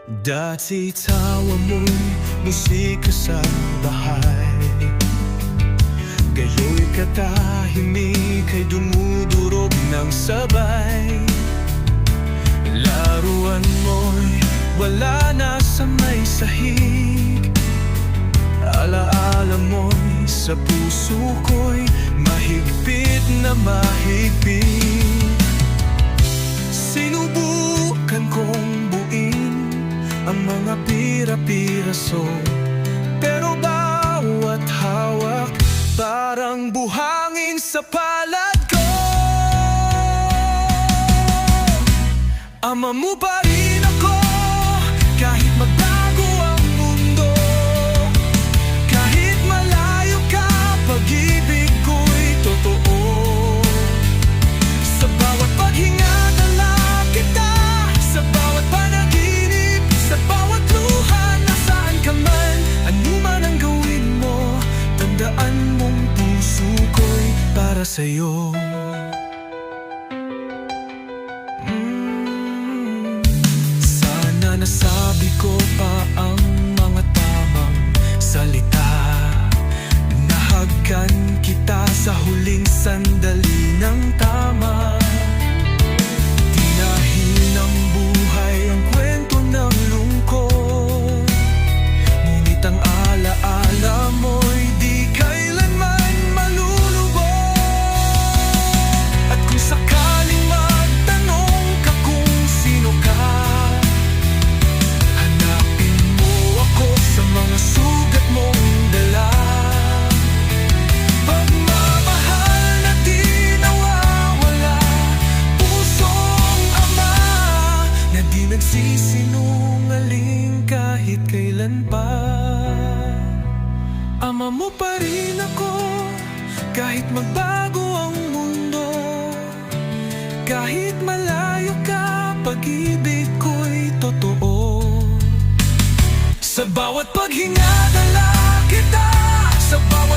Dati tawa mo'y musika sa bahay, ngayon'y katahimik ay dumudurog ng sabay. Laruan mo'y wala na sa may sahig, alaala mo'y sa puso ko'y mahigpit na mahigpit. Sinubukan kong buuin ang mga pira-piraso, pero bawat hawak parang buhangin sa palad ko. Ama mo pa rin ako, kahit magbago ang mundo. Kahit malayo ka, pag-ibig ko'y totoo. Sa bawat paghinga dala kita, sa bawat panaginip, sa bawat luha, nasaan ka man, ano man ang gawin mo, tandaan mong puso ko'y para sa'yo. Sana nasabi ko pa ang mga tamang salita, nahagkan kita sa huling sandali ng tama. Tinahil ng buhay ang kwento ng lungkot, ngunit ang alaala mo'y di kailanman malulubog. At kung sakaling magtanong ka kung sino ka, hanapin mo ako sa mga sugat mong dala. Pagmamahal na di nawawala, pusong ama na di nagsisinungaling kahit kailan pa. Ama mo pa rin ako, kahit magbago ang mundo. Kahit malayo ka, pag-ibig ko'y totoo. Sa bawat paghinga dala kita, sa bawat